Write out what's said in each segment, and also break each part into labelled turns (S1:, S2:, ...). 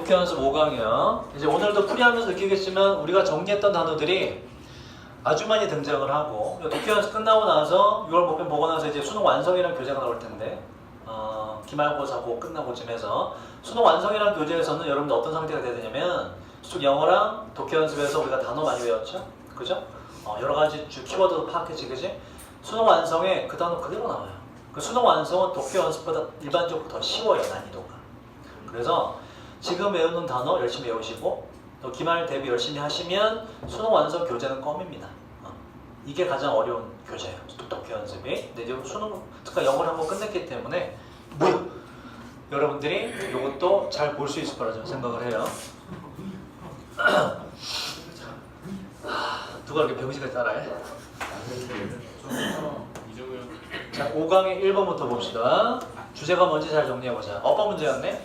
S1: 독해 연습 5강이요. 이제 오늘도 풀이하면서 느끼겠지만 우리가 정리했던 단어들이 아주 많이 등장을 하고 독해 연습 끝나고 나서 6월 목표 보고 나서 이제 수능 완성이라는 교재가 나올 텐데 기말고사 고 끝나고 쯤에서 수능 완성이라는 교재에서는 여러분들 어떤 상태가 돼야 되냐면 수능 영어랑 독해 연습에서 우리가 단어 많이 외웠죠? 그죠? 여러 가지 키워드도 파악했지, 그지? 수능 완성에 그 단어 그대로 나와요. 그 수능 완성은 독해 연습보다 일반적으로 더 쉬워요, 난이도가. 그래서 지금 외우는 단어 열심히 외우시고 또 기말 대비 열심히 하시면 수능 완성 교재는 껌입니다. 이게 가장 어려운 교재예요, 독해 연습이. 근데 이제 수능 특히 영어를 한번 끝냈기 때문에 여러분들이 이것도 잘 볼 수 있을 거라 저는 생각을 해요. 누가 이렇게 병신을 따라해? 자, 5강의 1번부터 봅시다. 주제가 뭔지 잘 정리해보자. 어법 문제였네.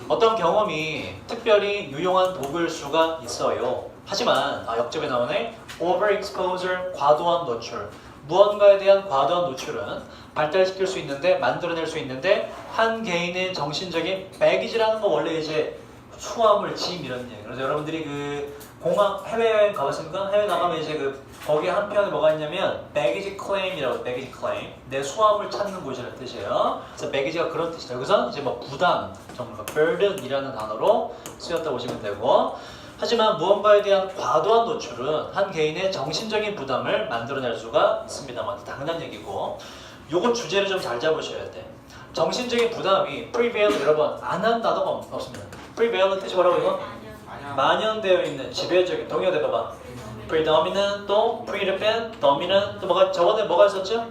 S1: 어떤 경험이 특별히 유용한 도구일 수가 있어요. 하지만 역접에 나오네. overexposure, 과도한 노출. 무언가에 대한 과도한 노출은 발달시킬 수 있는데, 만들어낼 수 있는데 한 개인의 정신적인 배기지라는 거 원래 이제 수화물, 짐 이런 얘기. 그래서 여러분들이 그 공항 해외여행 가봤습니까? 해외 나가면 이제 거기 한편에 뭐가 있냐면 baggage claim이라고. baggage claim, 내 수화물 찾는 곳이라는 뜻이에요. 그래서 baggage가 그런 뜻이다. 여기서 이제 뭐 부담, 정말 burden이라는 단어로 쓰였다고 보시면 되고, 하지만 무언가에 대한 과도한 노출은 한 개인의 정신적인 부담을 만들어낼 수가 있습니다만 당연한 얘기고, 요거 주제를 좀 잘 잡으셔야 돼. 정신적인 부담이 prevail, 여러분 안 한 단어가 없습니다. prevail은 뜻이 뭐라고 이거? 만연되어 있는, 지배적인. 동의어 대봐봐. predominant, 또 predominant, dominant, 또 뭐가 저번에 뭐가 있었죠?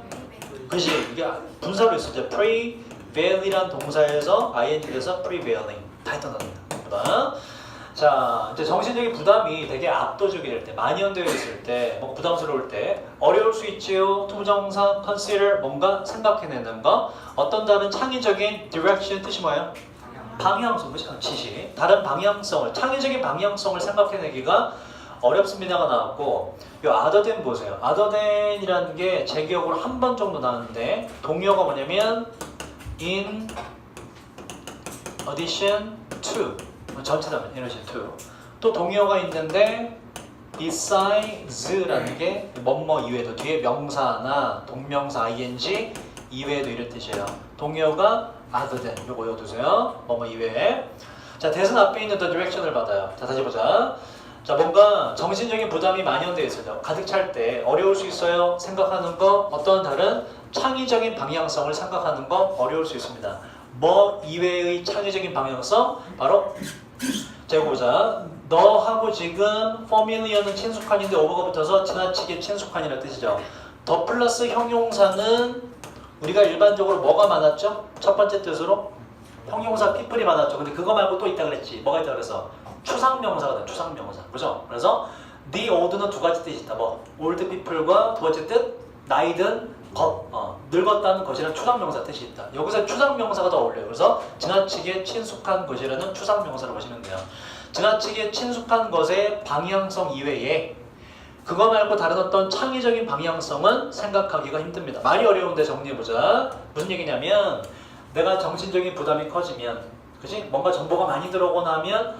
S1: 그지? 이게 분사로 있었죠. prevail이란 동사에서 ing에서 prevailing 다 했던 단어입니다. 자, 이제 정신적인 부담이 되게 압도적일 때, 만연되어 있을 때, 뭐 부담스러울 때, 어려울 수 있지요. 투부정사, consider, 뭔가 생각해내는 거. 어떤 다른 창의적인 direction 뜻이 뭐예요? 방향성, 그렇죠? 지시. 다른 방향성을, 창의적인 방향성을 생각해내기가 어렵습니다가 나왔고, 요 other than 보세요. other than이라는 게 제 기억으로 한 번 정도 나왔는데, 동의어가 뭐냐면 in addition to, 전체다면 in addition to. 또 동의어가 있는데 besides라는 게 뭐뭐 이외에도, 뒤에 명사나 동명사 ing 이외에도 이런 뜻이에요. 동의어가 other than, 요거 외워두세요. 뭐뭐 이외에. 자, 대선 앞에 있는 the direction을 받아요. 자, 다시 보자. 자, 뭔가 정신적인 부담이 만연되어 있어요. 가득 찰 때 어려울 수 있어요. 생각하는 거, 어떤 다른 창의적인 방향성을 생각하는 거 어려울 수 있습니다. 뭐 이외의 창의적인 방향성? 바로 제가 보자. 너하고 지금 familiar는 친숙한인데 over가 붙어서 지나치게 친숙한이라는 뜻이죠. 더 플러스 형용사는 우리가 일반적으로 뭐가 많았죠? 첫 번째 뜻으로 형용사 people이 많았죠. 근데 그거 말고 또 있다 그랬지. 뭐가 있다 그래서 추상명사가 돼. 추상명사. 그죠? 그래서 the old는 두 가지 뜻이 있다. 뭐 old people과 두 번째 뜻 나이 든 것, 늙었다는 것이라는 추상명사 뜻이 있다. 여기서 추상명사가 더 어울려요. 그래서 지나치게 친숙한 것이라는 추상명사를 보시면 돼요. 지나치게 친숙한 것의 방향성 이외에 그거 말고 다른 어떤 창의적인 방향성은 생각하기가 힘듭니다. 말이 어려운데 정리해보자. 무슨 얘기냐면 내가 정신적인 부담이 커지면, 그치? 뭔가 정보가 많이 들어오고 나면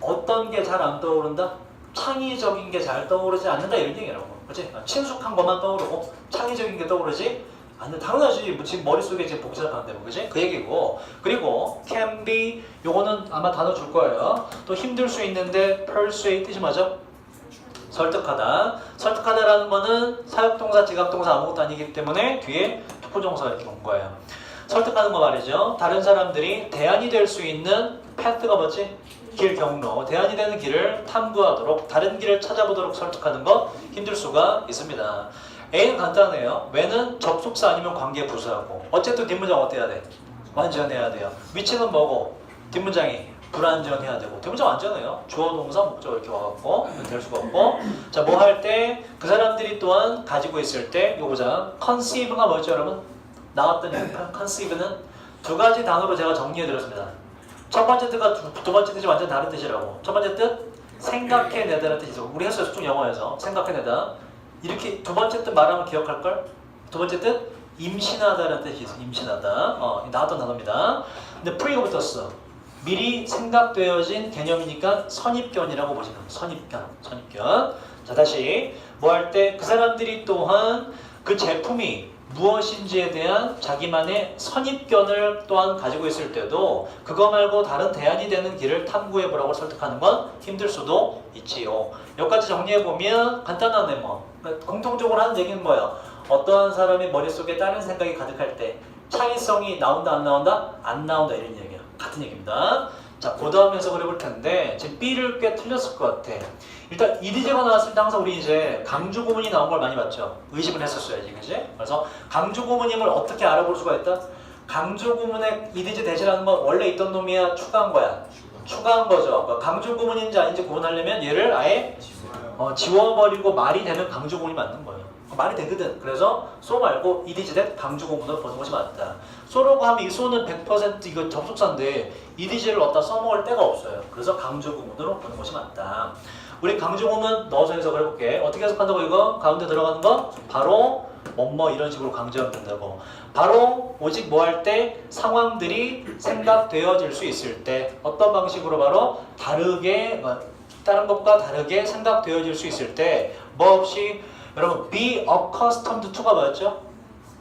S1: 어떤 게 잘 안 떠오른다? 창의적인 게 잘 떠오르지 않는다, 이런 얘기라고. 그치? 친숙한 것만 떠오르고 창의적인 게 떠오르지 않는다. 당연하지. 지금 머릿속에 지금 복잡한데, 그치? 그 얘기고. 그리고 can be, 요거는 아마 단어 줄 거예요. 또 힘들 수 있는데 persuade 뜻이 뭐죠? 설득하다. 설득하다라는 거는 사역동사, 지각동사 아무것도 아니기 때문에 뒤에 투부정사가 이렇게 온 거예요. 설득하는 거 말이죠. 다른 사람들이 대안이 될 수 있는 path가 뭐지? 길, 경로. 대안이 되는 길을 탐구하도록, 다른 길을 찾아보도록 설득하는 거 힘들 수가 있습니다. A는 간단해요. when은 접속사 아니면 관계 부수하고. 어쨌든 뒷문장 어때야 돼? 완전해야 돼요. 위치는 뭐고? 뒷문장이 불완전해야 되고. 뒷문장 완전해요. 주어, 동사, 목적 이렇게 와갖고 될 수가 없고. 자, 뭐 할 때 그 사람들이 또한 가지고 있을 때 요거 보자. conceive가 뭐였죠, 여러분? 나왔던 conceive는 두 가지 단어로 제가 정리해드렸습니다. 첫 번째 뜻과 두 번째 뜻이 완전 다른 뜻이라고. 첫 번째 뜻, 생각해내다라는 뜻이죠. 우리 했어요, 수중 영어에서. 생각해내다. 이렇게 두 번째 뜻 말하면 기억할걸? 두 번째 뜻, 임신하다라는 뜻이 있어. 임신하다. 나왔던 단어입니다. 근데 pre가 붙었어. 미리 생각되어진 개념이니까 선입견이라고 보시면 돼요. 선입견. 자, 다시 뭐 할 때 그 사람들이 또한 그 제품이 무엇인지에 대한 자기만의 선입견을 또한 가지고 있을 때도 그거 말고 다른 대안이 되는 길을 탐구해 보라고 설득하는 건 힘들 수도 있지요. 여기까지 정리해 보면 간단하네 뭐. 공통적으로 하는 얘기는 뭐예요? 어떠한 사람의 머릿속에 다른 생각이 가득할 때 창의성이 나온다 안 나온다? 안 나온다 이런 얘기야. 같은 얘기입니다. 자, 그 다음 해석을 해볼 텐데 지금 B를 꽤 틀렸을 것 같아. 일단 EDJ가 나왔을 때 항상 우리 이제 강조 구문이 나온 걸 많이 봤죠. 의심을 했었어야지, 그지? 그래서 강조 구문임을 어떻게 알아볼 수가 있다? 강조 구문에 EDJ 대신하는 건 원래 있던 놈이야, 추가한 거야? 추가한 거죠. 그러니까 강조 구문인지 아닌지 구분하려면 얘를 아예 지워버리고 말이 되면 강조 구문이 맞는 거예요. 말이 되거든. 그래서 so 말고 EDJ 대 강조 구문으로 보는 것이 맞다. so라고 하면 이 so는 100% 이거 접속사인데 EDJ를 넣었다 써먹을 데가 없어요. 그래서 강조 구문으로 보는 것이 맞다. 우리 강조 구문 넣어서 해석을 해볼게. 어떻게 해석한다고 이거? 가운데 들어가는 거? 바로 뭐뭐 이런 식으로 강조하면 된다고. 바로 오직 뭐 할 때 상황들이 생각되어질 수 있을 때 어떤 방식으로 바로 다르게 다른 것과 다르게 생각되어질 수 있을 때 뭐 없이 여러분 be accustomed to가 뭐였죠?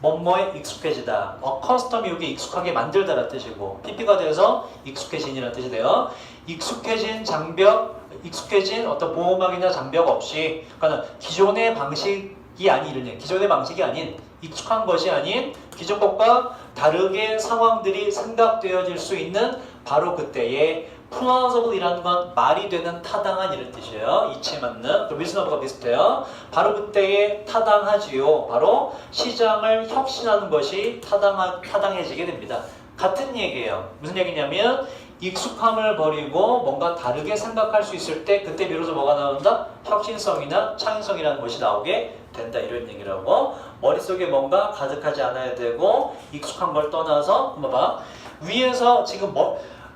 S1: 뭐뭐에 익숙해지다. accustom이 여기 익숙하게 만들다라는 뜻이고 PP가 돼서 익숙해진이라는 뜻이 돼요. 익숙해진 장벽, 익숙해진 어떤 보호막이나 장벽 없이 그러니까 기존의 방식이 아닌 기존의 방식이 아닌 익숙한 것이 아닌 기존 것과 다르게 상황들이 생각되어질 수 있는 바로 그때의 plausible이라는 건 말이 되는 타당한 이런 뜻이에요. 이치에 맞는 reasonable가 비슷해요. 바로 그때에 타당하지요. 바로 시장을 혁신하는 것이 타당해지게 됩니다. 같은 얘기예요. 무슨 얘기냐면 익숙함을 버리고 뭔가 다르게 생각할 수 있을 때 그때 비로소 뭐가 나온다? 혁신성이나 창의성이라는 것이 나오게 된다 이런 얘기라고. 머릿속에 뭔가 가득하지 않아야 되고 익숙한 걸 떠나서 한번 봐. 위에서 지금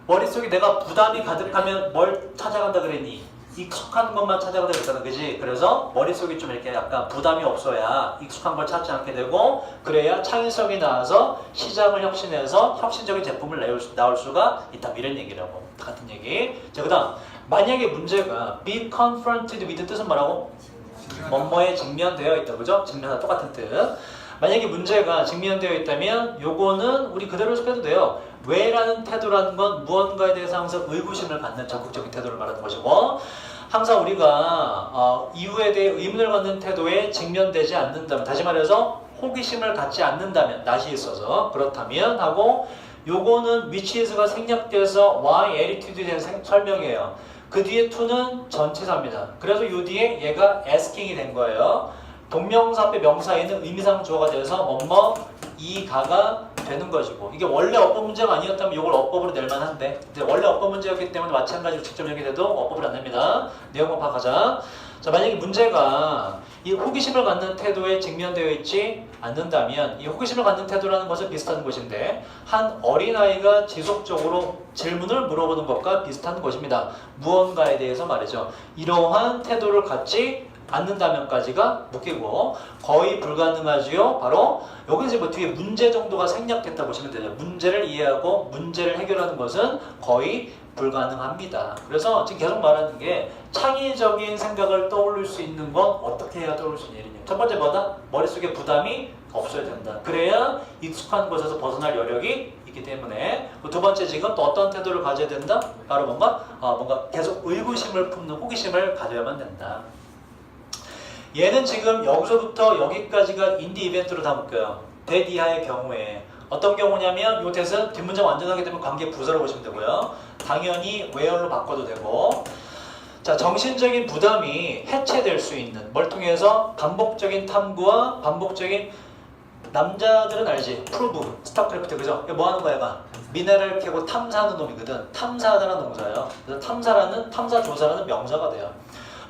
S1: 머릿속에 내가 부담이 가득하면 뭘 찾아간다 그랬니? 익숙한 것만 찾아간다 그랬잖아, 그지? 그래서 머릿속에 좀 이렇게 약간 부담이 없어야 익숙한 걸 찾지 않게 되고 그래야 창의성이 나와서 시장을 혁신해서 혁신적인 제품을 나올 수가 있다 이런 얘기라고. 같은 얘기. 자, 그 다음 만약에 문제가 be confronted with 뜻은 뭐라고? 뭐뭐에 직면되어 있다, 그죠? 직면하다 똑같은 뜻. 만약에 문제가 직면되어 있다면 요거는 우리 그대로 해석해도 돼요. 왜라는 태도라는 건 무언가에 대해서 항상 의구심을 갖는 적극적인 태도를 말하는 것이고 항상 우리가 이유에 대해 의문을 갖는 태도에 직면되지 않는다면 다시 말해서 호기심을 갖지 않는다면 낯이 있어서 그렇다면 하고 요거는 which is가 생략돼서 why attitude에 대한 설명이에요. 그 뒤에 to는 전치사입니다. 그래서 요 뒤에 얘가 asking이 된 거예요. 동명사 앞에 명사에는 의미상 주어가 돼서 뭐뭐 이가가 되는 것이고 이게 원래 어법 문제가 아니었다면 이걸 어법으로 낼 만한데 근데 원래 어법 문제였기 때문에 마찬가지로 직접 연결돼도 어법을 안 냅니다. 내용만 파악하자. 자, 만약에 문제가 이 호기심을 갖는 태도에 직면되어 있지 않는다면 이 호기심을 갖는 태도라는 것은 비슷한 것인데 한 어린아이가 지속적으로 질문을 물어보는 것과 비슷한 것입니다. 무언가에 대해서 말이죠. 이러한 태도를 갖지 않는다면까지가 묶이고 거의 불가능하지요. 바로 여기 이제 뭐 뒤에 문제 정도가 생략됐다 보시면 되죠. 문제를 이해하고 문제를 해결하는 것은 거의 불가능합니다. 그래서 지금 계속 말하는 게 창의적인 생각을 떠올릴 수 있는 건 어떻게 해야 떠올릴 수 있는 일이냐. 첫 번째 뭐다? 머릿속에 부담이 없어야 된다. 그래야 익숙한 곳에서 벗어날 여력이 있기 때문에 두 번째 지금 또 어떤 태도를 가져야 된다? 바로 뭔가 계속 의구심을 품는 호기심을 가져야만 된다. 얘는 지금 여기서부터 여기까지가 인디 이벤트로 다 묶여요. that 이하의 경우에 어떤 경우냐면 이 that은 뒷문장 완전하게 되면 관계 부사로 보시면 되고요. 당연히 where로 바꿔도 되고 자, 정신적인 부담이 해체될 수 있는 뭘 통해서 반복적인 탐구와 반복적인 남자들은 알지? 프로브, 스타크래프트 그죠? 뭐 하는 거야 얘가? 미네랄 캐고 탐사하는 놈이거든. 탐사하다는 동사예요. 그래서 탐사 조사라는 명사가 돼요.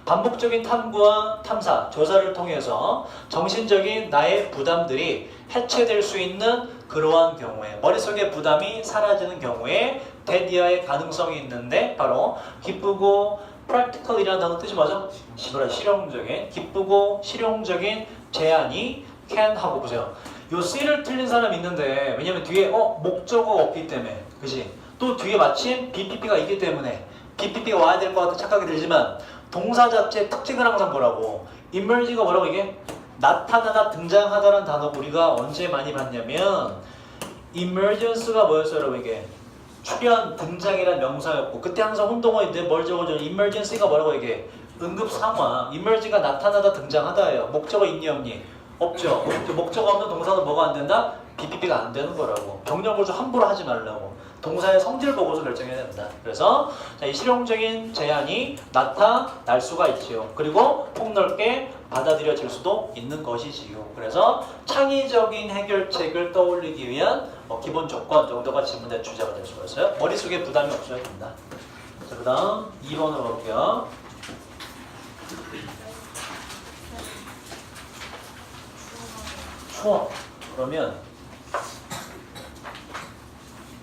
S1: 반복적인 탐구와 탐사, 조사를 통해서 정신적인 나의 부담들이 해체될 수 있는 그러한 경우에 머릿속의 부담이 사라지는 경우에 데디아의 가능성이 있는데 바로 기쁘고 practical이라는 단어 뜻이 뭐죠? 실용적인, 기쁘고 실용적인 제안이 can 하고 보세요. 요 C를 틀린 사람 있는데 왜냐면 뒤에 목적어가 없기 때문에 그지? 또 뒤에 마침 BPP가 있기 때문에 BPP가 와야 될 것 같아 착각이 들지만 동사 자체의 특징을 항상 보라고. emerge가 뭐라고 이게? 나타나다 등장하다라는 단어 우리가 언제 많이 봤냐면 emergence가 뭐였어요 여러분 이게? 출현, 등장이라는 명사였고 그때 항상 혼동어인데 뭘 적어줘? emergency가 뭐라고 이게? 응급 상황. emerge가 나타나다 등장하다예요. 목적어 있니 없니? 없죠. 목적어 없는 동사는 뭐가 안 된다? BPP가 안 되는 거라고. 병렬 좀 함부로 하지 말라고. 동사의 성질 보고서 결정해야 된다. 그래서 자, 이 실용적인 제한이 나타날 수가 있지요. 그리고 폭넓게 받아들여질 수도 있는 것이지요. 그래서 창의적인 해결책을 떠올리기 위한 기본 조건 정도가 지문의 주제가 될 수가 있어요. 머릿속에 부담이 없어야 된다. 자, 그 다음 2번으로 볼게요. 추워. 그러면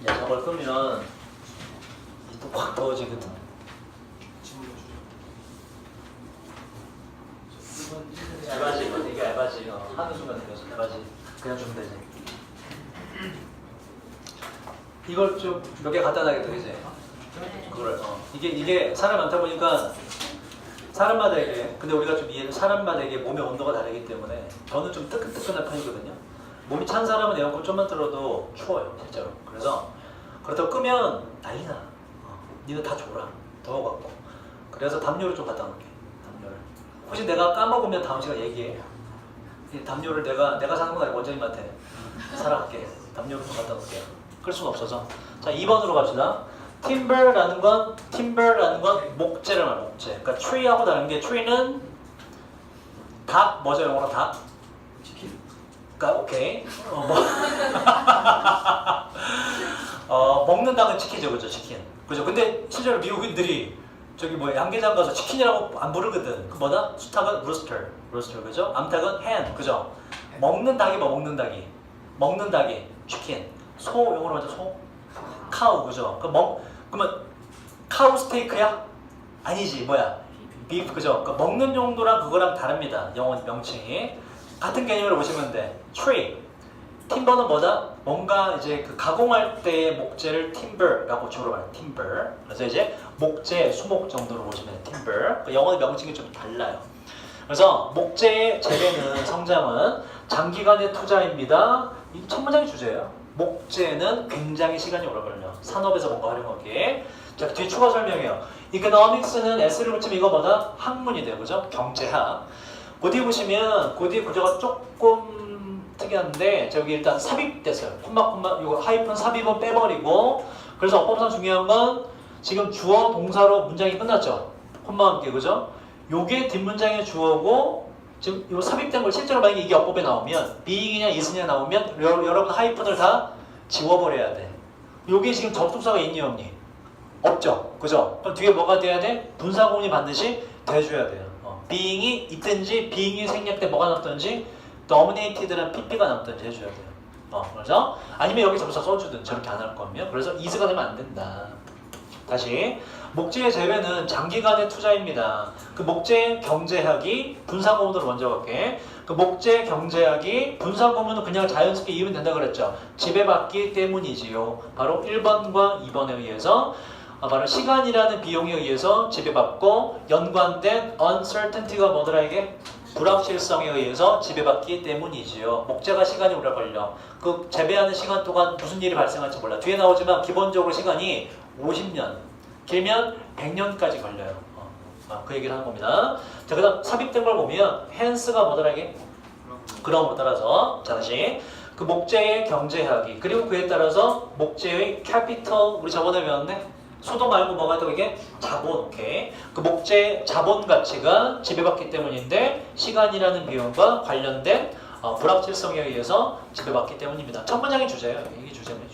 S1: 저걸 끄면 또 확 더워지거든. 알바지 이거 되게 알바지. 하는 순간 되면서 알바지. 그냥 주면 되지. 이걸 좀 몇 개 갖다 놔야겠다, 그지? 그걸 이게 사람 많다 보니까 사람마다 이게 근데 우리가 좀 이해는 사람마다 이게 몸의 온도가 다르기 때문에 저는 좀 뜨끈뜨끈한 편이거든요. 몸이 찬 사람은 에어컨 좀만 틀어도 추워요, 실제로. 그래서 그렇다고 끄면 난리나. 니는 다 줘라. 더워갖고. 그래서 담요를 좀 갖다 놓을게. 담요를. 혹시 내가 까먹으면 다음 시간 얘기해. 이 담요를 내가 사는 건 아니고 원장님한테 사랑할게. 담요를 좀 갖다 놓을게요. 끌 수는 없어서. 자, 2번으로 갑시다. timber라는 건 목재를 말해. 목재. 그러니까 tree하고 다른 게 tree는 닭 뭐죠 영어로 닭? 치킨. 그러니까 오케이. 먹는 닭은 치킨이죠, 그죠? 치킨. 그죠? 근데 실제로 미국인들이 저기 양계장 가서 치킨이라고 안 부르거든. 그 뭐다? 수탉은 rooster, 그죠? 암탉은 hen, 그죠? 먹는 닭이 먹는 닭이 치킨. 소 영어로 하죠, 소? 카우, 그죠? 그러면 카우 스테이크야? 아니지, 비프, 그죠? 먹는 용도랑 그거랑 다릅니다. 영어 명칭이. 같은 개념으로 보시면 돼. tree. 팀버는 뭐다? 뭔가 이제 그 가공할 때의 목재를 timber라고 주로 말해요. timber. 그래서 이제 목재, 수목 정도로 보시면 돼요. timber. 영어 명칭이 좀 달라요. 그래서 목재의 재배는 성장은 장기간의 투자입니다. 이 첫 문장이 주제예요. 목재는 굉장히 시간이 오래 걸려. 산업에서 뭔가 활용하기에. 자, 뒤에 추가 설명해요. economics는 S를 붙이면 이거 뭐다? 학문이 돼요. 그죠? 경제학. 그 뒤에 보시면 그 뒤에 구조가 조금 특이한데 저기 일단 삽입됐어요. 콤마 이거 하이픈 삽입은 빼버리고 그래서 어법상 중요한 건 지금 주어 동사로 문장이 끝났죠. 콤마와 함께 그죠? 요게 뒷문장의 주어고 지금 요 삽입된 걸 실제로 만약에 이게 어법에 나오면 being이냐 is냐 나오면 여러분 하이픈을 다 지워버려야 돼. 요게 지금 접속사가 있니 없니? 없죠. 그죠? 그럼 뒤에 뭐가 돼야 돼? 분사구문이 반드시 돼줘야 돼요. being이 있든지 being이 생략 때 뭐가 남든지 dominated란 pp가 남든지 해줘야 돼요. 그래서 아니면 여기 접속사 써주든 저렇게 안 할 거면 그래서 is가 되면 안 된다. 다시 목재의 재배는 장기간의 투자입니다. 그 목재 경제학이 분사구문으로 먼저 갈게. 그 목재 경제학이 분사구문은 그냥 자연스럽게 이으면 된다 그랬죠. 지배받기 때문이지요. 바로 1번과 2번에 의해서 바로 시간이라는 비용에 의해서 지배받고 연관된 uncertainty가 뭐더라 이게? 불확실성에 의해서 지배받기 때문이지요. 목재가 시간이 오래 걸려. 그 재배하는 시간 동안 무슨 일이 발생할지 몰라. 뒤에 나오지만 기본적으로 시간이 50년, 길면 100년까지 걸려요. 그 얘기를 하는 겁니다. 자, 그 다음 삽입된 걸 보면 hence가 뭐더라 이게? 그럼으로 따라서 자, 다시 그 목재의 경제학이 그리고 그에 따라서 목재의 capital 우리 저번에 배웠네? 수도 말고 뭐가 또 이게? 자본, 오케이. 그 목재 자본 가치가 지배받기 때문인데 시간이라는 비용과 관련된 불확실성에 의해서 지배받기 때문입니다. 첫 문장이 주제예요. 이게 주제문.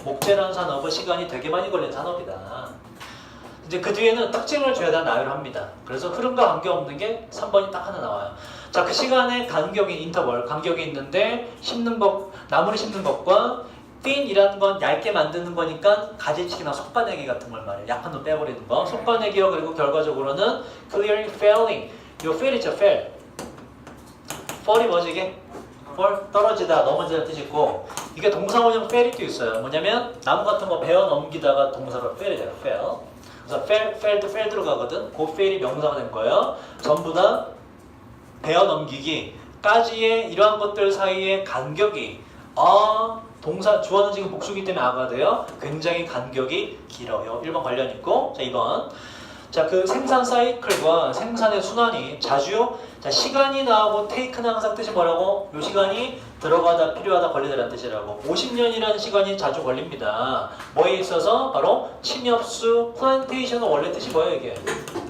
S1: 목재라는 산업은 시간이 되게 많이 걸린 산업이다. 이제 그 뒤에는 특징을 줘야 되는 나열을 합니다. 그래서 흐름과 관계없는 게 3번이 딱 하나 나와요. 자, 그 시간에 간격이 인터벌, 간격이 있는데 나무를 심는 것과 thin이라는 건 얇게 만드는 거니까 가지치기나 속바내기 같은 걸 말해요. 약한 놈 빼버리는 거. 속바내기요. 그리고 결과적으로는 clearly failing. 요 fail 있죠, fail. fall이 뭐지 이게? fall 떨어지다 넘어지다 뜻이 있고 이게 동사원형 fell이도 있어요. 뭐냐면 나무 같은 거 베어 넘기다가 동사로 fell이 돼요. fell. 그래서 fell 들어가거든. 그 fell이 명사가 된 거예요. 전부 다 베어 넘기기까지의 이러한 것들 사이의 간격이 동사 주어는 지금 복수기 때문에 아가 돼요. 굉장히 간격이 길어요. 1번 관련 있고 자 2번 자 그 생산 사이클과 생산의 순환이 자주 자 시간이 나오고 take는 항상 뜻이 뭐라고? 요 시간이 들어가다 필요하다 걸리다라는 뜻이라고 50년이라는 시간이 자주 걸립니다. 뭐에 있어서? 바로 침엽수 플란테이션은 원래 뜻이 뭐예요 이게?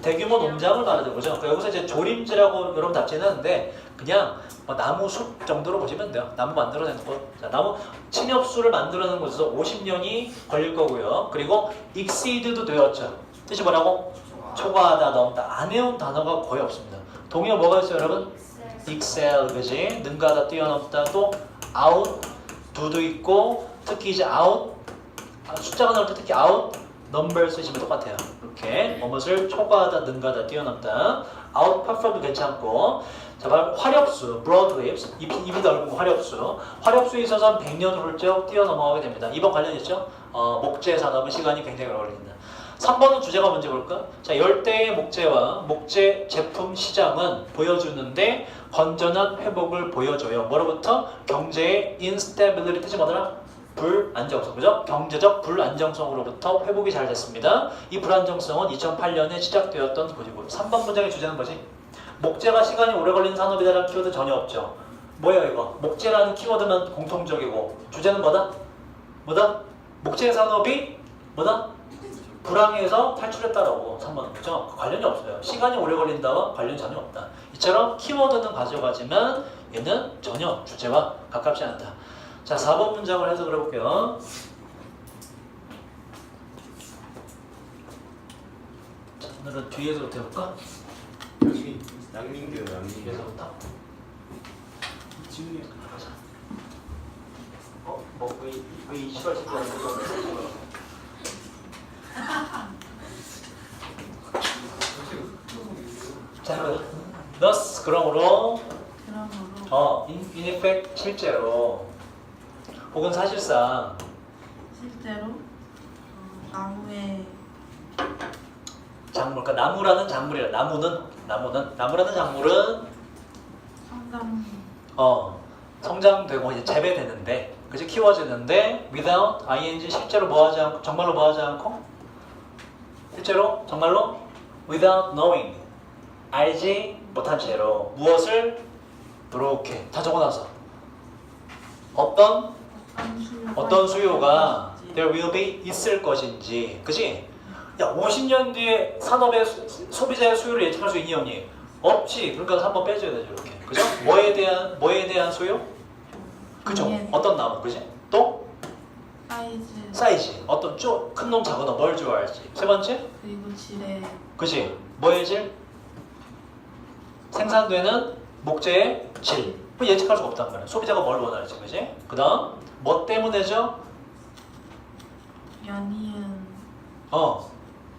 S1: 대규모 농장을 말하는 거죠. 그러니까 여기서 이제 조림지라고 여러분 답지는 하는데 그냥 뭐 나무 숲 정도로 보시면 돼요. 나무 만들어내는 것. 자, 나무 침엽수를 만들어내는 곳에서 50년이 걸릴 거고요. 그리고 exceed도 되었죠. 뜻이 뭐라고? 초과하다, 넘다. 안 해온 단어가 거의 없습니다. 동의어 뭐가 있어요, 여러분? excel, 그지? 능가하다, 뛰어넘다. 또 out, do도 있고 특히 이제 out, 숫자가 나올 때 특히 out, number 쓰시면 똑같아요. 이렇게 뭐뭇을 초과하다, 능가하다, 뛰어넘다. out, perform도 괜찮고 자, 화력수, broad waves, 입이 넓은 화력수. 화력수에 있어서는 100년을 훌쩍 뛰어넘어가게 됩니다. 이번 관련 있죠? 목재 산업은 시간이 굉장히 오래 걸립니다. 3번은 주제가 뭔지 볼까? 자, 열대의 목재와 목재 제품 시장은 보여주는데 건전한 회복을 보여줘요. 뭐로부터? 경제의 instability 뜻이 뭐더라? 불안정성, 그죠? 경제적 불안정성으로부터 회복이 잘 됐습니다. 이 불안정성은 2008년에 시작되었던 것이고 3번 문장의 주제는 뭐지? 목재가 시간이 오래 걸리는 산업이다라는 키워드 전혀 없죠. 뭐예요 이거? 목재라는 키워드만 공통적이고 주제는 뭐다? 뭐다? 목재 산업이 뭐다? 불황에서 탈출했다라고 3번은 그죠? 관련이 없어요. 시간이 오래 걸린다와 관련이 전혀 없다. 이처럼 키워드는 가져가지만 얘는 전혀 주제와 가깝지 않다. 자, 4번 문장을 해석을 해볼게요. 자, 오늘은 뒤에서부터 해볼까?
S2: 양민규
S1: 뒤에서부터?
S2: 지훈이
S1: 가자. 왜 20월 새끼야? 자, thus 그러므로 in effect 실제로 혹은 사실상
S3: 실제로 나무의
S1: 작물, 그러니까 나무라는 작물이라 나무라는 작물은 성장되고 이제 재배되는데 그치 키워지는데 without ing 실제로 뭐하지 않고 정말로 뭐하지 않고 실제로 정말로 without knowing 알지 못한 채로 무엇을 이렇게 다 적어놔서 어떤 수요가 there will be 있을 것인지 그치? 야 50년 뒤에 산업의 소비자의 수요를 예측할 수 있니 없니? 없지. 그러니까 한번 빼줘야 되죠 이렇게 그죠? 뭐에 대한 수요? 그죠? 어떤 나무 그지? 또? 사이즈 어떤 큰 놈 작은 놈 뭘 좋아할지 세 번째?
S3: 그리고 질의
S1: 그지? 뭐의 질? 생산되는 목재의 질 예측할 수가 없단 말이야. 소비자가 뭘 원할지 그지? 그 다음 뭐 때문에죠?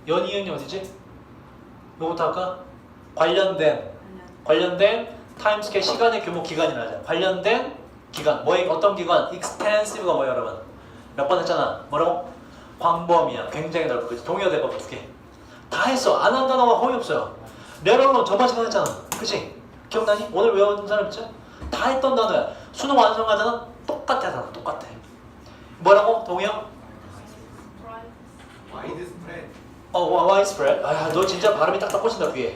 S1: 연이은이 어디지? 요거부터 할까? 관련된 타임스케일 시간의 규모 기간이라 하자. 관련된 기간 어떤 기간? extensive가 뭐야 여러분? 몇 번 했잖아. 뭐라고? 광범위야. 굉장히 넓고 그치? 동의어 대법 2개 다 했어. 안 한 단어가 거의 없어요. 레러론 저번 시간 했잖아. 그치? 기억나니? 오늘 외운 사람 있죠? 다 했던 단어야. 수능 완성하잖아? 똑같아 단어 똑같아. 뭐라고? 동의어? widespread. 너 진짜 발음이 딱딱 꽂힌다 귀에.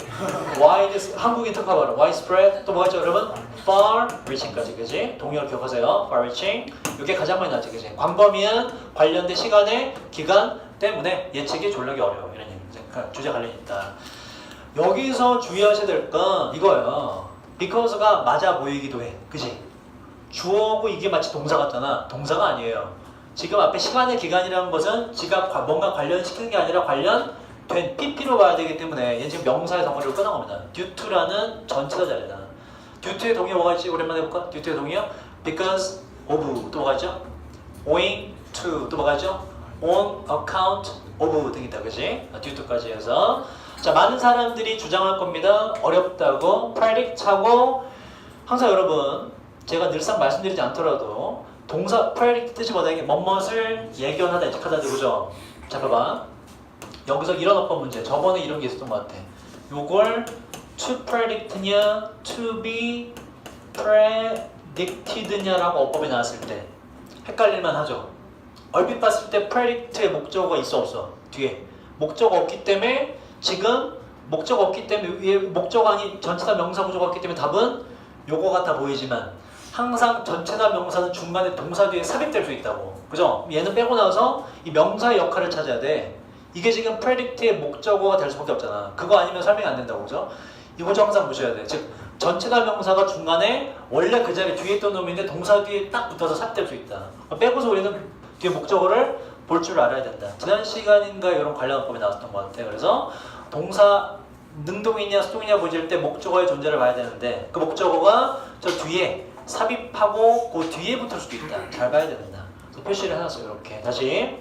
S1: 한국인 특화 발음. widespread. 또 뭐가 있죠 여러분? far-reaching까지 그지? 동의어를 기억하세요. far-reaching. 이게 가장 많이 나왔지 그지? 광범위한 관련된 시간의 기간 때문에 예측이 졸라게 어려워. 이런 얘기. 주제 관련이 있다. 여기서 주의하셔야 될 건 이거예요. because가 맞아 보이기도 해. 그지? 주어고 이게 마치 동사 같잖아. 동사가 아니에요. 지금 앞에 시간의 기간이라는 것은 지가 뭔가 관련시키는 게 아니라 관련된 PP로 봐야 되기 때문에 얘는 지금 명사의 덩어리로 끊은 겁니다. due to라는 전치사 자리다. due to의 동의어 뭐가 있지? 오랜만에 해볼까? due to의 동의어 because of 또 뭐가 있죠? owing to 또 뭐가 있죠? on account of 등이 있다. 그지? due to까지 해서 자 많은 사람들이 주장할 겁니다. 어렵다고 predict하고 항상 여러분 제가 늘상 말씀드리지 않더라도 동사 predict 뜻이 뭐다? 이게 뭐뭇을 예견하다, 예측하다, 그죠? 자, 봐봐. 여기서 이런 어법 문제. 저번에 이런 게 있었던 것 같아. 요걸 to predict냐, to be predicted냐라고 어법이 나왔을 때 헷갈릴만 하죠. 얼핏 봤을 때 predict의 목적어가 있어 없어? 뒤에 목적어 없기 때문에 지금 목적어 없기 때문에 위에 목적어 아닌 전체다 명사 구조가 없기 때문에 답은 요거 같아 보이지만 항상 전체다 명사는 중간에 동사 뒤에 삽입될 수 있다고. 그죠? 얘는 빼고 나서 이 명사의 역할을 찾아야 돼. 이게 지금 predict의 목적어가 될 수밖에 없잖아. 그거 아니면 설명이 안 된다고. 그죠? 이거 항상 보셔야 돼. 즉 전체다 명사가 중간에 원래 그 자리 뒤에 있던 놈인데 동사 뒤에 딱 붙어서 삽입될 수 있다. 빼고서 우리는 뒤에 목적어를 볼 줄 알아야 된다. 지난 시간인가 이런 관련 어법이 나왔던 것 같아. 그래서 동사 능동이냐 수동이냐 보실 때 목적어의 존재를 봐야 되는데 그 목적어가 저 뒤에 삽입하고 그 뒤에 붙을 수도 있다. 잘 봐야 된다. 그래서 표시를 해놨어요. 이렇게 다시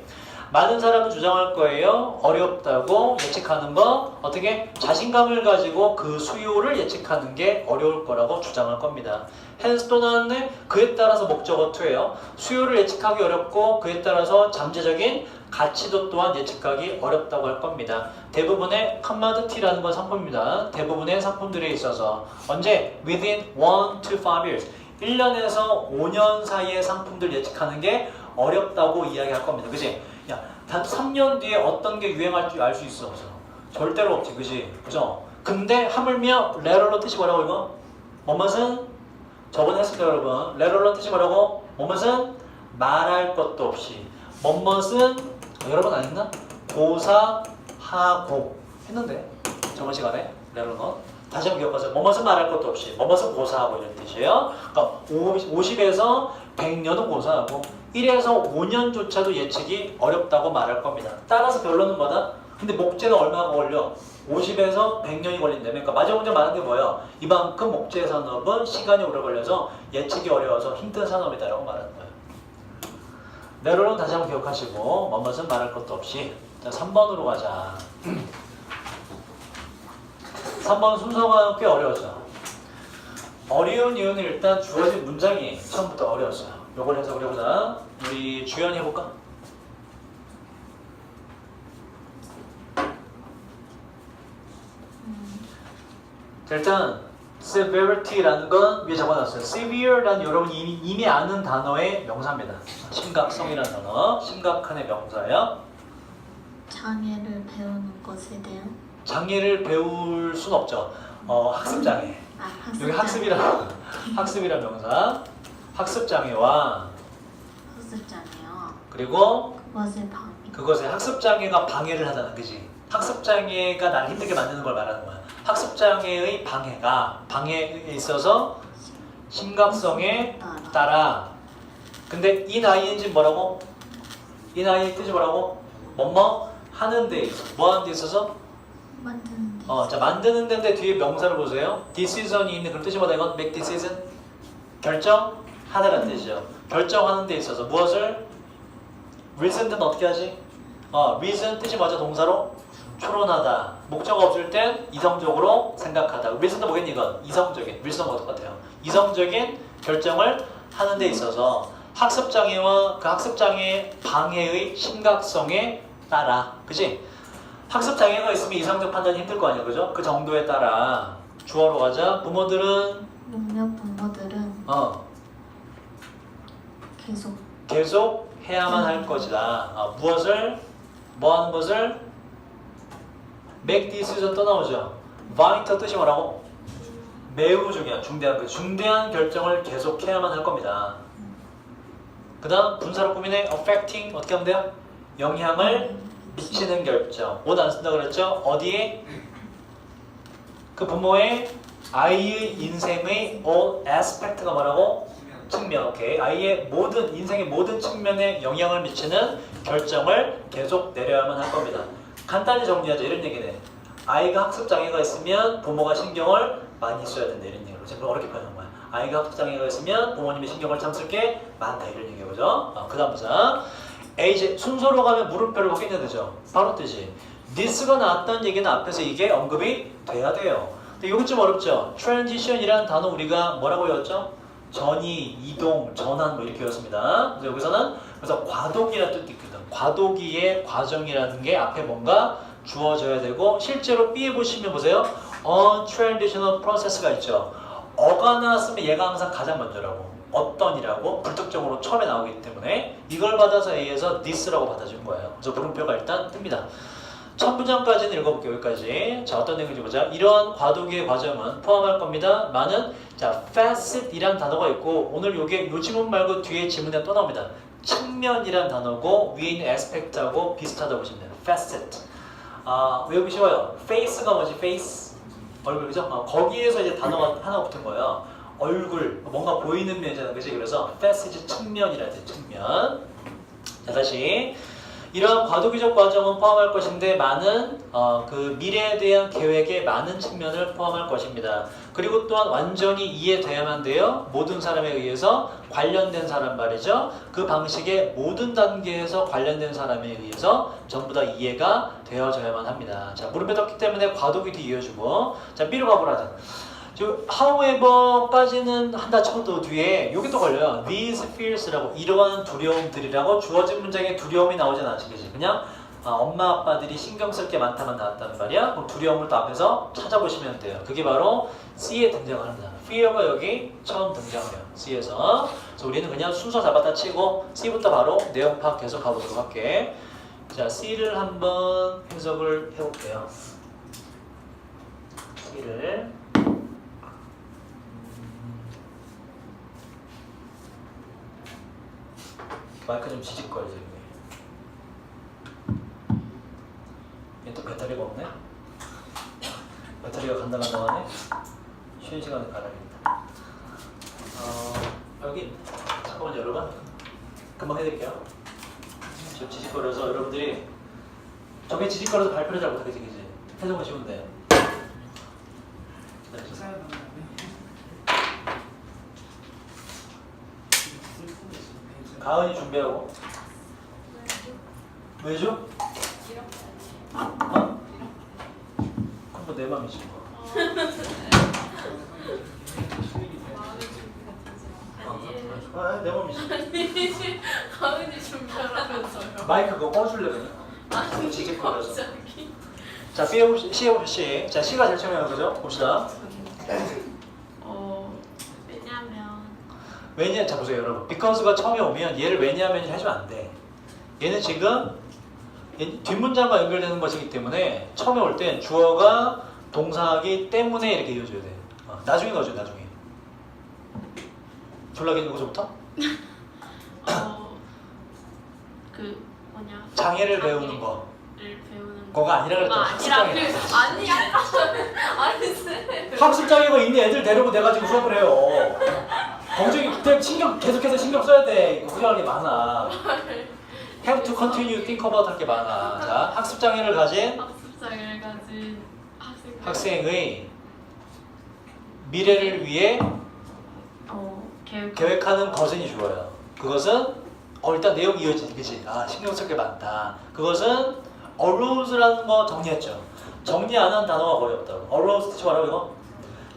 S1: 많은 사람은 주장할 거예요. 어렵다고 예측하는 거 어떻게 자신감을 가지고 그 수요를 예측하는 게 어려울 거라고 주장할 겁니다. hence 또 나왔네. 그에 따라서 목적어 to예요. 수요를 예측하기 어렵고 그에 따라서 잠재적인 가치도 또한 예측하기 어렵다고 할 겁니다. 대부분의 commodity라는 건 상품입니다. 대부분의 상품들에 있어서 언제? within 1 to 5 years 1년에서 5년 사이의 상품들 예측하는 게 어렵다고 이야기할 겁니다. 그치? 야, 단 3년 뒤에 어떤 게 유행할 줄 알 수 있어 없어? 절대로 없지, 그치? 그죠? 근데 하물며 latter로 뜻이 뭐라고 이거? 뭐뭇은? 저번에 했을 때 여러분 latter로 뜻이 뭐라고? 뭐뭇은? 말할 것도 없이 뭐뭇은? 여러분 안 했나? 고사하고 했는데 저번 시간에 latter로 다시 한번 기억하세요. 뭐뭇은 말할 것도 없이 뭐뭇은 고사하고 이런 뜻이에요. 그러니까 50에서 100년은 고사하고 1에서 5년조차도 예측이 어렵다고 말할 겁니다. 따라서 결론은 뭐다? 근데 목재는 얼마가 걸려? 50에서 100년이 걸린다며. 그러니까 마지막 문제 말하는 게 뭐야? 이만큼 목재 산업은 시간이 오래 걸려서 예측이 어려워서 힘든 산업이다라고 말하는 거예요. 내로는 다시 한번 기억하시고 뭐뭇은 말할 것도 없이. 자, 3번으로 가자. 3번 순서가 꽤 어려워져. 어려운 이유는 일단 주어진 문장이 처음부터 어려웠어요. 요걸 해석을 해보자. 우리 주연이 해볼까? 자, 일단 severity라는 건 위에 적어놨어요. severe라는 여러분이 이미 아는 단어의 명사입니다. 심각성이라는 단어, 심각한의 명사예요.
S2: 장애를 배우는 것에 대한
S1: 장애를 배울 순 없죠. 학습장애. 여기 학습이란 명사. 학습장애와
S2: 학습장애요.
S1: 그리고
S2: 그것의 방해.
S1: 그것에 학습장애가 방해를 하다는 그지. 학습장애가 날 힘들게 만드는 걸 말하는 거야. 학습장애의 방해에 있어서 심각성에 따라. 근데 이 나이인지 뭐라고? 이 나이의 뜻이 뭐라고? 뭐뭐 하는 데 있어. 뭐 하는 데 있어서?
S2: 만드는 데.
S1: 자, 만드는 데인데 뒤에 명사를 보세요. decision이 있는 그런 뜻이 뭐다 이건? make decision? 결정하다라는 뜻이죠. 결정하는 데 있어서 무엇을? reason은 어떻게 하지? reason 뜻이 뭐죠? 동사로? 추론하다. 목적어 없을 땐 이성적으로 생각하다. reason도 뭐겠니 이건? 이성적인. reason은 뭐 똑같아요. 이성적인 결정을 하는 데 있어서 학습장애와 그 학습장애 방해의 심각성에 따라. 그치? 학습장애가 있으면 이성적 판단이 힘들 거 아니야, 그죠? 그 정도에 따라 주어로 가자. 부모들은
S2: 몇몇 부모들은
S1: 계속 해야만 할 것이다. 무엇을? 뭐 하는 것을? make decision 또 나오죠. vital 뜻이 뭐라고? 매우 중요한, 중대한 결정을 계속 해야만 할 겁니다. 그 다음 분사로 꾸미네. affecting 어떻게 하면 돼요? 영향을 미치는 결정. 옷 안 쓴다 그랬죠? 어디에? 그 부모의 아이의 인생의 all aspect가 뭐라고? 측면. 오케이. 아이의 인생의 모든 측면에 영향을 미치는 결정을 계속 내려야만 할 겁니다. 간단히 정리하자. 이런 얘기네. 아이가 학습장애가 있으면 부모가 신경을 많이 써야 된다. 이런 얘기로. 지금 어렵게 표현한 거야. 아이가 학습장애가 있으면 부모님이 신경을 참 쓸 게 많다. 이런 얘기죠. 그죠? 그 다음 보자. 이제 순서로 가면 물음표를 거기는 되죠. 바로 뜨지. this가 나왔다는 얘기는 앞에서 이게 언급이 돼야 돼요. 근데 이거 좀 어렵죠. transition이라는 단어 우리가 뭐라고 외웠죠? 전이, 이동, 전환 뭐 이렇게 외웠습니다. 그래서 여기서는 그래서 과도기라는 뜻도 있거든. 과도기의 과정이라는 게 앞에 뭔가 주어져야 되고 실제로 B에 보시면 보세요. untraditional process가 있죠. 어가 나왔으면 얘가 항상 가장 먼저라고. 어떤이라고 불특정으로 처음에 나오기 때문에 이걸 받아서 A에서 this라고 받아준 거예요. 그래서 물음표가 일단 뜹니다. 첫 문장까지는 읽어볼게요. 여기까지. 자, 어떤 내용인지 보자. 이러한 과도기의 과정은 포함할 겁니다. 많은 자, facet이란 단어가 있고 오늘 요게 요 지문 말고 뒤에 지문에 또 나옵니다. 측면이란 단어고 위에 있는 aspect하고 비슷하다고 보시면 돼요. facet. 외우기 쉬워요. face가 뭐지? face. 얼굴 그죠? 거기에서 이제 단어가 하나 붙은 거예요. 얼굴, 뭔가 보이는 면이잖아. 그지? 그래서 facet 측면이라 돼. 측면. 자, 다시. 이러한 과도기적 과정은 포함할 것인데 많은 그 미래에 대한 계획의 많은 측면을 포함할 것입니다. 그리고 또한 완전히 이해돼야만 돼요. 모든 사람에 의해서 관련된 사람 말이죠. 그 방식의 모든 단계에서 관련된 사람에 의해서 전부 다 이해가 되어져야만 합니다. 자, 물음표 떴기 때문에 과도기도 이어주고 자, B로 가보라자. however까지는 한다 쳐도 뒤에 여기 또 걸려요. These fears라고 이러한 두려움들이라고 주어진 문장에 두려움이 나오진 않지, 그지? 그냥 엄마 아빠들이 신경 쓸 게 많다만 나왔단 말이야. 그럼 두려움을 또 앞에서 찾아보시면 돼요. 그게 바로 C에 등장합니다. fear가 여기 처음 등장해요. C에서. 그래서 우리는 그냥 순서 잡았다 치고 C부터 바로 내용 파악 계속 가보도록 할게. 자, C를 한번 해석을 해볼게요. C를 마이크 좀 지직거리죠. 얘 또 배터리가 없네? 배터리가 간당간당하네? 쉬는 시간에 가라겠다. 여기 잠깐만 열어봐. 금방 해드릴게요. 지금 지직거려서 여러분들이 저게 지직거려서 발표를 잘 못하겠지, 그지? 해석은 쉬운데. 가은이 준비하고. 왜죠? 그럼 뭐 내 맘이지 뭐. 내 맘이지.
S4: 가은이 준비하라면서요.
S1: 마이크 그거 꺼줄래 그냥?
S4: 아니
S1: 지직거려서.
S4: 갑자기.
S1: 자, C에 해봅시다. C. 자, C가 제일 처음에 거죠? 봅시다.
S4: 왜냐면
S1: 자, 보세요 여러분. because가 처음에 오면 얘를 왜냐하면 해주면 안 돼. 얘는 지금 뒷문장과 연결되는 것이기 때문에 처음에 올 땐 주어가 동사하기 때문에 이렇게 이어줘야 돼. 나중에 넣어줘, 나중에. 졸라게 여기서부터?
S4: 그 뭐냐
S1: 장애를 배우는 거.
S4: 를 배우는
S1: 거가 아니라 그랬잖아. 학습장애.
S4: 아니 아니 쌤.
S1: 학습장애가 있는 애들 데리고 내가 지금 수업을 해요. 검증이 그때 계속해서 신경 써야 돼. 후회할 게 많아. Have to continue, think about 할 게 많아. 자, 학습장애를 가진
S4: 학습장애를 가진
S1: 학생의 미래를 위해 계획하는 것은이 주어요. 그것은 일단 내용 이어지지, 그치? 신경 쓸 게 많다. 그것은 arouse라는 거 정리했죠. 정리 안 한 단어가 거의 없다고. arouse 뜻이 뭐라고 이거?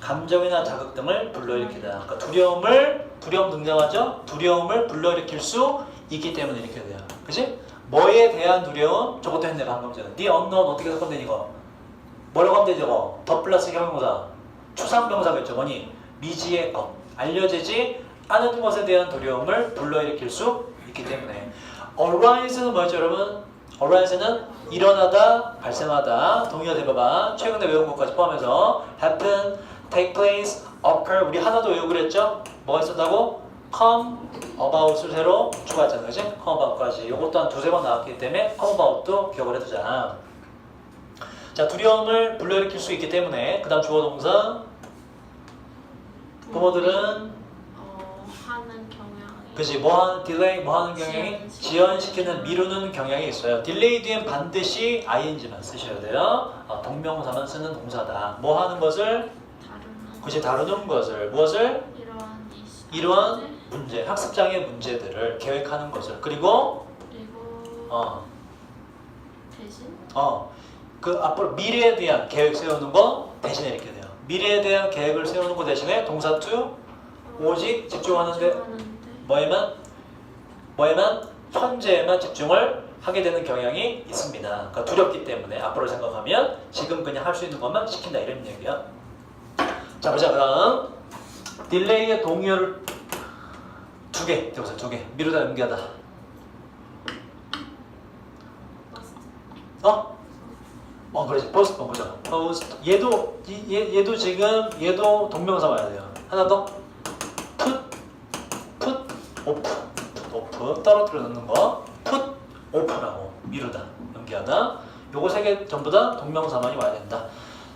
S1: 감정이나 자극 등을 불러일으키다. 그러니까 두려움 등장하죠? 두려움을 불러일으킬 수 있기 때문에 이렇게 돼요. 그치? 뭐에 대한 두려움? 저것도 했네 방금 전에. The unknown 어떻게 할 건데 이거? 뭐라고 하면 되죠? 저거? 더 플러스 형용사. 추상명사겠죠? 뭐니? 미지의 것. 알려지지 않은 것에 대한 두려움을 불러일으킬 수 있기 때문에. arise는 뭐였죠 여러분? arise는 일어나다, 발생하다. 동의어 대봐봐. 최근에 외운 것까지 포함해서 happen, take place, occur. 우리 하나도 외우고 그랬죠? 뭐가 있었다고? come about을 새로 추가했잖아, 그치? come about까지. 이것도 한 두세 번 나왔기 때문에 come about도 기억을 해두자. 자, 두려움을 불러일으킬 수 있기 때문에 그 다음 주어 동사 부모들은
S4: 하는 경향이
S1: 그치, 딜레이 하는 경향이 지연시키는 미루는 경향이 있어요. 딜레이 뒤엔 반드시 ing만 쓰셔야 돼요. 동명사만 쓰는 동사다. 뭐 하는 것을?
S4: 다루는
S1: 그치, 다루는 것을. 무엇을? 이러한
S4: 문제?
S1: 문제, 학습장애 문제들을 계획하는 것을. 그리고
S4: 대신
S1: 그 앞으로 미래에 대한 계획 세우는 거 대신에 이렇게 돼요. 미래에 대한 계획을 세우는 거 대신에 동사 to 오직 집중하는데
S4: 하는데
S1: 뭐에만 현재에만 집중을 하게 되는 경향이 있습니다. 그러니까 두렵기 때문에 앞으로 생각하면 지금 그냥 할 수 있는 것만 시킨다 이런 얘기야. 자 보자. 그다음 딜레이의 동의어를 두 개 미루다 연기하다. 그렇지. postpone 보자. 얘도 지금 얘도 동명사 와야 돼요. 하나 더. put off 떨어뜨려 놓는 거. put off라고 미루다 연기하다. 요거 세 개 전부 다 동명사만이 와야 된다.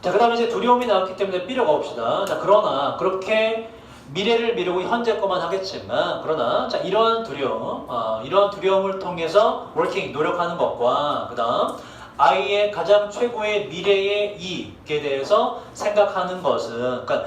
S1: 자, 그 다음에 이제 두려움이 나왔기 때문에 삐려 가봅시다. 자, 그러나 그렇게 미래를 미루고 현재 것만 하겠지만 그러나 자 이러한 두려움을 통해서 working 노력하는 것과 그 다음 아이의 가장 최고의 미래의 이익에 대해서 생각하는 것은 그러니까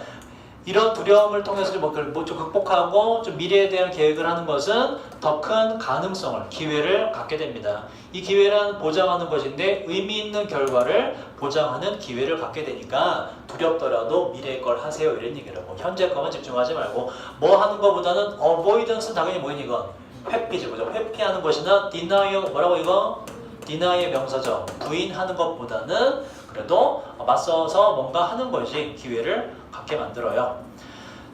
S1: 이런 두려움을 통해서 좀 극복하고 좀 미래에 대한 계획을 하는 것은 더 큰 가능성을, 기회를 갖게 됩니다. 이 기회는 보장하는 것인데 의미 있는 결과를 보장하는 기회를 갖게 되니까 두렵더라도 미래의 걸 하세요 이런 얘기라고. 현재 것만 집중하지 말고 뭐 하는 것보다는 avoidance는 당연히 뭐니 이건 회피죠. 그죠? 회피하는 것이나 denial 뭐라고 이거? deni의 명사죠. 부인하는 것보다는 그래도 맞서서 뭔가 하는 것이 기회를 갖게 만들어요.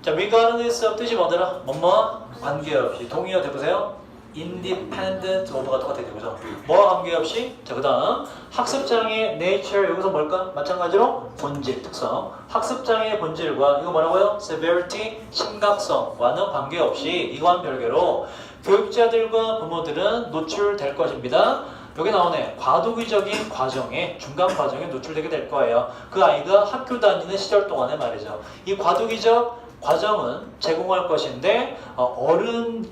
S1: 자, regardless 뜻이 뭐더라? 뭐뭐 관계없이 동의어 대보세요. independent of가 똑같아요. 그죠? 뭐와 관계없이. 자, 그 다음 학습장애의 nature 여기서 뭘까? 마찬가지로 본질, 특성. 학습장애의 본질과 이거 뭐라고요? severity, 심각성과는 관계없이 이거와는 별개로 교육자들과 부모들은 노출될 것입니다. 여기 나오네. 과도기적인 과정에 중간 과정에 노출되게 될 거예요. 그 아이가 학교 다니는 시절 동안에 말이죠. 이 과도기적 과정은 제공할 것인데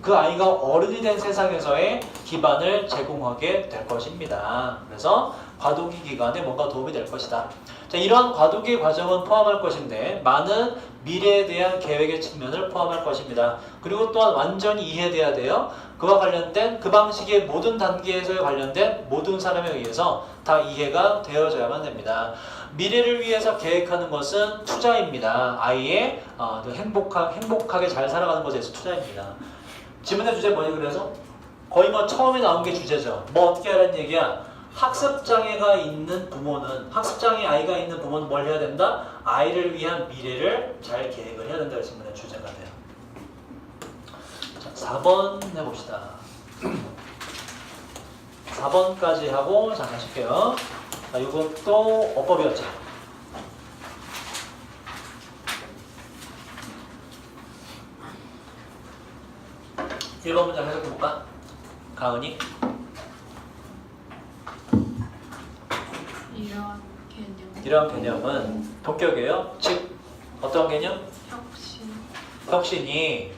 S1: 그 아이가 어른이 된 세상에서의 기반을 제공하게 될 것입니다. 그래서 과도기 기간에 뭔가 도움이 될 것이다. 자, 이러한 과도기 과정은 포함할 것인데 많은 미래에 대한 계획의 측면을 포함할 것입니다. 그리고 또한 완전히 이해돼야 돼요. 그와 관련된 그 방식의 모든 단계에서 관련된 모든 사람에 의해서 다 이해가 되어져야만 됩니다. 미래를 위해서 계획하는 것은 투자입니다. 아이의 행복하게 잘 살아가는 것에 대해서 투자입니다. 지문의 주제 뭐니 그래서? 거의 뭐 처음에 나온 게 주제죠. 뭐 어떻게 하라는 얘기야? 학습장애가 있는 부모는 학습장애 아이가 있는 부모는 뭘 해야 된다? 아이를 위한 미래를 잘 계획을 해야 된다고 지문의 주제가 돼요. 자, 4번 해봅시다. 4번까지 하고 잠깐 쉴게요. 자, 이것도 어법이었죠. 1번 문장 해석해볼까? 가은이? 이러한 개념은 동격이에요. 즉 어떤 개념? 혁신이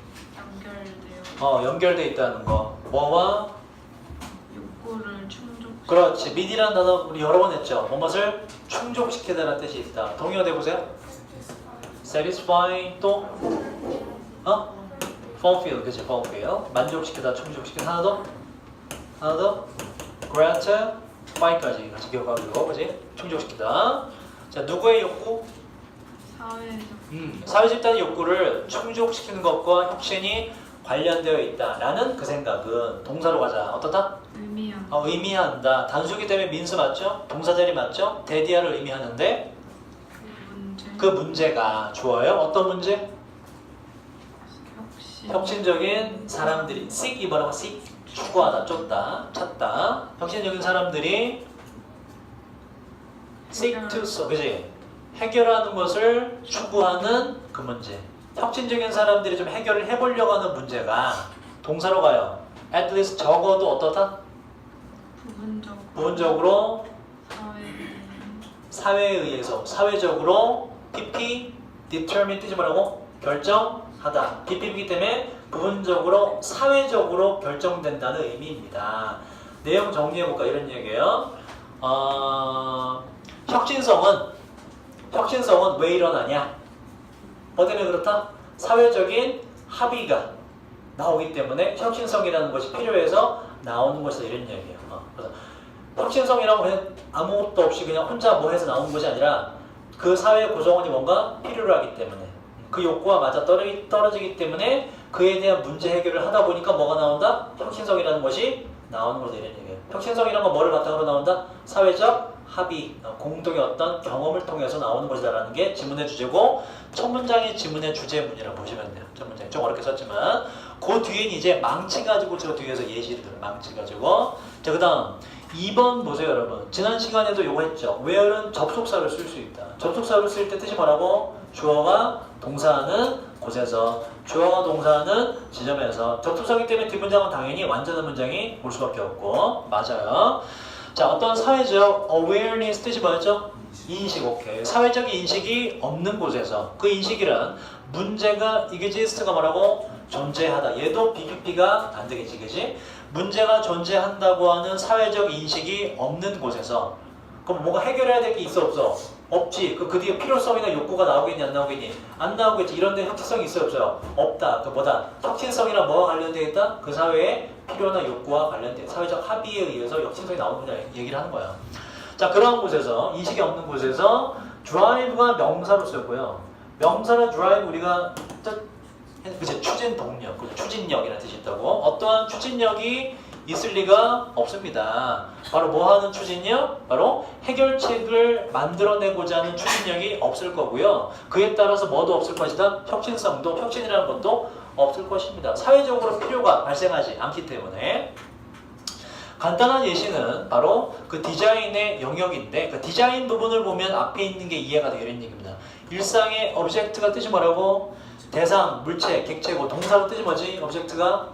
S1: 연결돼 있다는 거. 뭐와?
S3: 욕구를 충족.
S1: 그렇지. 미디라는 단어 우리 여러 번 했죠. 무엇을 충족시키다라는 뜻이 있다. 동의어 대보세요. satisfy 또 fulfill 그치? fulfill 만족시키다, 충족시키다. 하나 더 gratify까지 같이 기억하고 그치? 충족시키다. 자, 누구의 욕구? 사회집단의 욕구를 충족시키는 것과 혁신이 관련되어 있다라는 그 생각은 동사로 가자. 어떻다? 의미한다. 단수기 때문에 민수 맞죠? 동사 자리 맞죠? 대디아를 의미하는데 그 문제가 좋아요. 어떤 문제? 혁신적인 사람들이 seek이 뭐라고? seek 추구하다, 쫓다, 찾다. 혁신적인 사람들이 seek to solve, 그지? 해결하는 것을 추구하는 그 문제. 혁신적인 사람들이 좀 해결을 해보려고 하는 문제가 동사로 가요. at least 적어도 어떻다? 부분적으로 사회에 의해서 사회적으로 PP determine 뜻이 뭐라고? 결정하다. PP이기 때문에 부분적으로 사회적으로 결정된다는 의미입니다. 내용 정리해볼까 이런 얘기예요. 혁신성은 왜 일어나냐? 뭐 때문에 그렇다? 사회적인 합의가 나오기 때문에 혁신성이라는 것이 필요해서 나오는 것이다 이런 얘기예요. 그래서 혁신성이라고 그냥 아무것도 없이 그냥 혼자 뭐 해서 나오는 것이 아니라 그 사회 구성원이 뭔가 필요로 하기 때문에 그 욕구와 맞아 떨어지기 때문에 그에 대한 문제 해결을 하다 보니까 뭐가 나온다? 혁신성이라는 것이 나오는 거다 이런 얘기예요. 혁신성이라는 건 뭐를 바탕으로 나온다? 사회적 합의, 공동의 어떤 경험을 통해서 나오는 것이다라는 게 지문의 주제고 첫 문장이 지문의 주제문이라고 보시면 돼요. 첫 문장이 좀 어렵게 썼지만 그 뒤엔 이제 망치 가지고 저 뒤에서 예시를 들어요. 망치 가지고 자 그 다음 2번 보세요 여러분. 지난 시간에도 이거 했죠. where는 접속사를 쓸 수 있다. 접속사를 쓸 때 뜻이 뭐라고? 주어가 동사하는 곳에서 주어가 동사하는 지점에서 접속사이기 때문에 뒷문장은 당연히 완전한 문장이 올 수밖에 없고 맞아요. 자 어떤 사회적 awareness 뜻이 뭐였죠? 인식 오케이. 사회적 인식이 없는 곳에서 그 인식이란 문제가 exist가 뭐라고? 존재하다. 얘도 BPP가 안 되겠지 그지? 문제가 존재한다고 하는 사회적 인식이 없는 곳에서 그럼 뭐가 해결해야 될 게 있어 없어? 없지. 그 뒤에 필요성이나 욕구가 나오겠니 안 나오겠니? 안 나오겠지. 이런 데 혁신성이 있어요 없어요? 없다. 그 뭐다? 혁신성이랑 뭐가 관련되어 있다? 그 사회의 필요나 욕구와 관련된 사회적 합의에 의해서 혁신성이 나오는 얘기를 하는 거야. 자 그런 곳에서 인식이 없는 곳에서 drive가 명사로 쓰였고요. 명사로 drive 우리가 그치 추진 동력, 추진력이라는 뜻이 있다고. 어떠한 추진력이 있을 리가 없습니다. 바로 뭐 하는 추진력? 바로 해결책을 만들어내고자 하는 추진력이 없을 거고요. 그에 따라서 뭐도 없을 것이다? 혁신성도, 혁신이라는 것도 없을 것입니다. 사회적으로 필요가 발생하지 않기 때문에. 간단한 예시는 바로 그 디자인의 영역인데 그 디자인 부분을 보면 앞에 있는 게 이해가 되는 얘기입니다. 일상의 object가 뜻이 뭐라고? 대상, 물체, 객체고 동사로 뜻이 뭐지? object가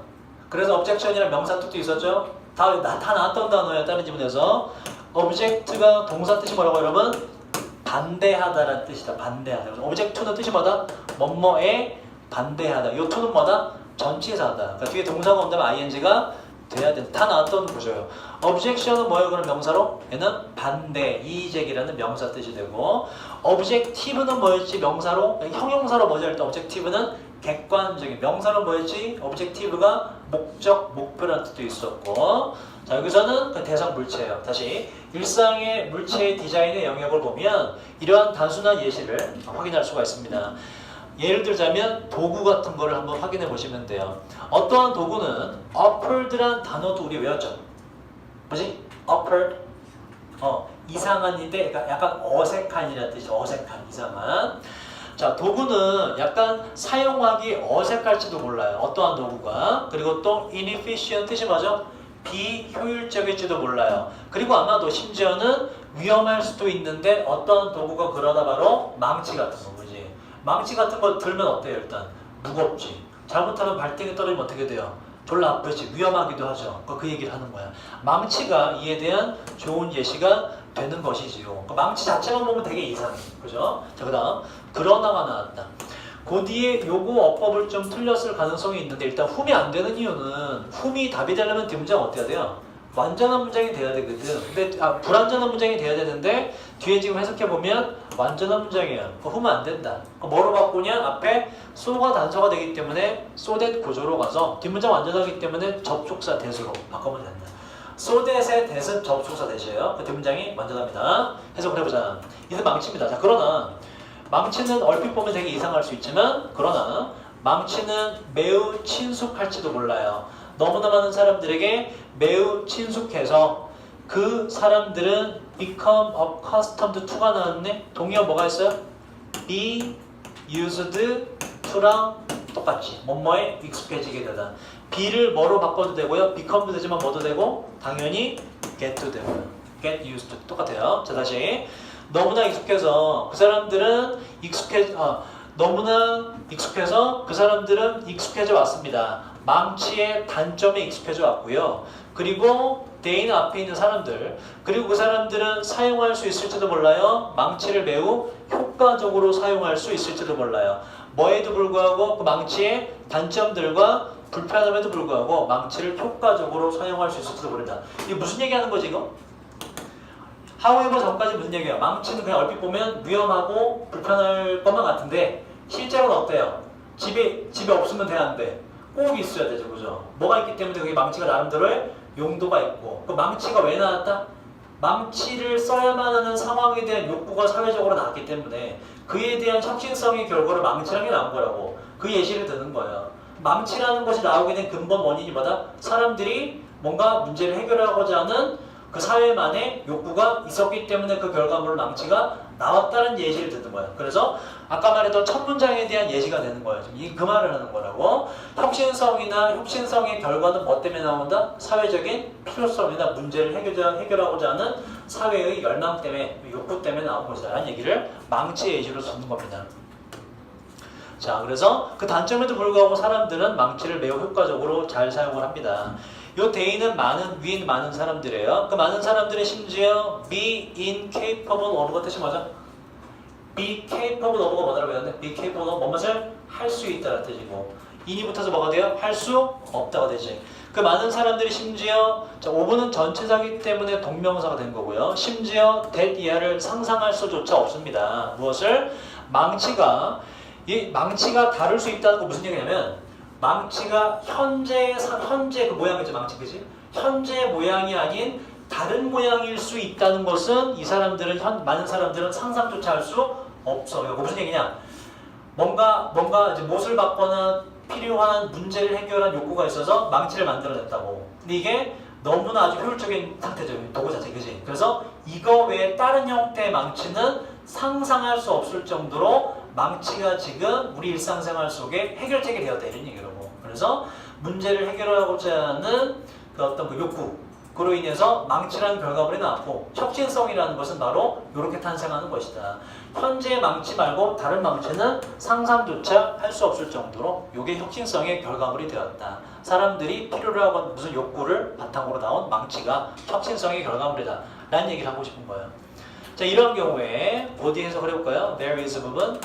S1: 그래서 objection이라는 명사 뜻도 있었죠? 다 나왔던 단어예요. 다른 지문에서 object가 동사 뜻이 뭐라고 여러분? 반대하다라는 뜻이다. 반대하다. 그래서 object to는 뜻이 뭐다? 뭐뭐에 반대하다. 요 to는 뭐다? 전치사다. 그러니까 뒤에 동사가 온다면 ing가 돼야 된다. 다 나왔던 구조예요. objection은 뭐예요? 그럼 명사로? 얘는 반대, 이의제기라는 명사 뜻이 되고 objective는 뭐였지? 명사로? 형용사로 뭐죠? 일단 objective는 객관적인 명사로 뭐였지? objective가 목적, 목표라는 뜻도 있었고 자 여기서는 그 대상 물체예요. 다시 일상의 물체의 디자인의 영역을 보면 이러한 단순한 예시를 확인할 수가 있습니다. 예를 들자면 도구 같은 거를 한번 확인해 보시면 돼요. 어떠한 도구는 awkward란 단어도 우리 외웠죠? 뭐지? awkward 이상한인데 약간 어색한이라는 뜻이 어색한, 이상한. 자 도구는 약간 사용하기 어색할지도 몰라요. 어떠한 도구가. 그리고 또 inefficient 뜻이 뭐죠? 비효율적일지도 몰라요. 그리고 아마도 심지어는 위험할 수도 있는데 어떠한 도구가 그러다 바로 망치 같은 거. 망치 같은 거 들면 어때요? 일단 무겁지. 잘못하면 발등에 떨어지면 어떻게 돼요? 졸라 아프지. 위험하기도 하죠. 그 얘기를 하는 거야. 망치가 이에 대한 좋은 예시가 되는 것이지요. 그 망치 자체만 보면 되게 이상해. 그죠? 자, 그 다음 그러나가 나왔다. 그 뒤에 요거 어법을 좀 틀렸을 가능성이 있는데 일단 훔이 안 되는 이유는 훔이 답이 되려면 뒷문장 어때야 돼요? 완전한 문장이 돼야 되거든. 근데 불완전한 문장이 돼야 되는데 뒤에 지금 해석해보면 완전한 문장이에요. 훔은 안 된다. 뭐로 바꾸냐? 앞에 so가 단서가 되기 때문에 so that 구조로 가서 뒷문장 완전하기 때문에 접속사 that으로 바꾸면 된다. so that의 that은 접속사 that이에요. 그 뒷문장이 완전합니다. 해석을 해보자. 이제 망치입니다. 자 그러나 망치는 얼핏 보면 되게 이상할 수 있지만 그러나 망치는 매우 친숙할지도 몰라요. 너무나 많은 사람들에게 매우 친숙해서 그 사람들은 become accustomed to가 나왔네. 동의어 뭐가 있어요? be used to랑 똑같지. 뭐뭐에 익숙해지게 되다. be를 뭐로 바꿔도 되고요. become도 되지만 뭐도 되고 당연히 get도 되고요. get used to 똑같아요. 자 다시 너무나 익숙해서 그 사람들은 너무나 익숙해서 그 사람들은 익숙해져 왔습니다. 망치의 단점에 익숙해져 왔고요. 그리고 대인 앞에 있는 사람들 그리고 그 사람들은 사용할 수 있을지도 몰라요. 망치를 매우 효과적으로 사용할 수 있을지도 몰라요. 뭐에도 불구하고 그 망치의 단점들과 불편함에도 불구하고 망치를 효과적으로 사용할 수 있을지도 모른다. 이게 무슨 얘기하는 거지 이거? however 전까지 무슨 얘기예요? 망치는 그냥 얼핏 보면 위험하고 불편할 것만 같은데 실제로는 어때요? 집에 없으면 돼 안 돼? 꼭 있어야 되죠, 그죠? 뭐가 있기 때문에 그게 망치가 나름대로의 용도가 있고 그 망치가 왜 나왔다? 망치를 써야만 하는 상황에 대한 욕구가 사회적으로 나왔기 때문에 그에 대한 혁신성의 결과로 망치라는 게 나온 거라고. 그 예시를 드는 거예요. 망치라는 것이 나오게 된 근본 원인이 뭐다? 사람들이 뭔가 문제를 해결하고자 하는 그 사회만의 욕구가 있었기 때문에 그 결과물로 망치가 나왔다는 예시를 듣는 거예요. 그래서 아까 말했던 첫 문장에 대한 예시가 되는 거예요. 지금 그 말을 하는 거라고. 혁신성이나 혁신성의 결과는 뭐 때문에 나온다? 사회적인 필요성이나 문제를 해결하고자 하는 사회의 열망 때문에, 욕구 때문에 나온 것이다 라는 얘기를 망치의 예시로 듣는 겁니다. 자, 그래서 그 단점에도 불구하고 사람들은 망치를 매우 효과적으로 잘 사용을 합니다. 요 대인은 위인 많은 사람들이에요. 그 많은 사람들이 심지어 be incapable of가 뜻이 뭐죠? be capable of가 뭐라고 했는데 be capable of 무엇을 할 수 있다는 뜻이고 in이 붙어서 뭐가 돼요? 할 수 없다가 되지. 그 많은 사람들이 심지어 자, of는 전치사이기 때문에 동명사가 된 거고요. 심지어 that 이하를 상상할 수조차 없습니다. 무엇을? 망치가 다룰 수 있다는 거 무슨 얘기냐면 망치가 현재 그 모양이죠. 망치 그지? 현재 모양이 아닌 다른 모양일 수 있다는 것은 이 사람들은 많은 사람들은 상상조차 할 수 없어. 이거 무슨 얘기냐? 뭔가 이제 못을 받거나 필요한 문제를 해결한 욕구가 있어서 망치를 만들어냈다고. 근데 이게 너무나 아주 효율적인 상태죠. 도구 자체 그지? 그래서 이거 외에 다른 형태의 망치는 상상할 수 없을 정도로 망치가 지금 우리 일상생활 속에 해결책이 되었다 이런 얘기라고. 그래서 문제를 해결하고자 하는 그 어떤 그 욕구로 인해서 망치라는 결과물이 나왔고 혁신성이라는 것은 바로 이렇게 탄생하는 것이다. 현재의 망치 말고 다른 망치는 상상조차 할 수 없을 정도로 이게 혁신성의 결과물이 되었다. 사람들이 필요로 하고 무슨 욕구를 바탕으로 나온 망치가 혁신성의 결과물이다 라는 얘기를 하고 싶은 거예요. 자, 이런 경우에 body 해석을 해볼까요? There is 부분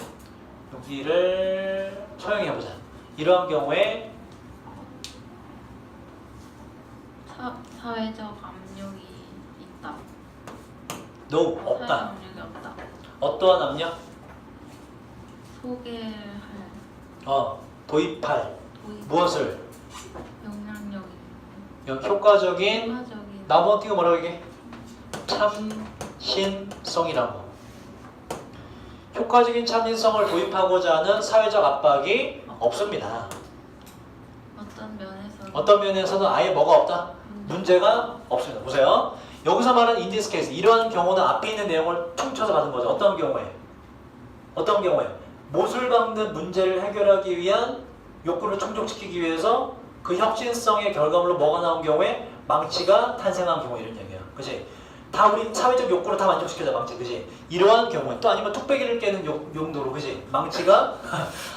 S1: 여기를 처형해보자. 이러한 경우에
S3: 사회적 압력이 있다.
S1: no, 없다.
S3: 사회적 압력이 없다.
S1: 어떠한 압력?
S3: 소개할
S1: 도입할
S3: 도입
S1: 무엇을?
S3: 영향력이
S1: 효과적인
S3: 효과적인
S1: 나무 어떻게 뭐라고 얘기해? 참신성이라고. 효과적인 참신성을 도입하고자 하는 사회적 압박이 없습니다.
S3: 어떤 면에서
S1: 면에서는 아예 뭐가 없다? 문제가 없습니다. 보세요. 여기서 말하는 in this case 이러한 경우는 앞에 있는 내용을 퉁쳐서 받은 거죠. 어떤 경우에 못을 박는 문제를 해결하기 위한 욕구를 충족시키기 위해서 그 혁신성의 결과물로 뭐가 나온 경우에 망치가 탄생한 경우 이런 얘기야. 그치? 다 우리 사회적 욕구를 다 만족시켜줘 망치. 그치? 이러한 경우에 또 아니면 뚝배기를 깨는 용도로 그치? 망치가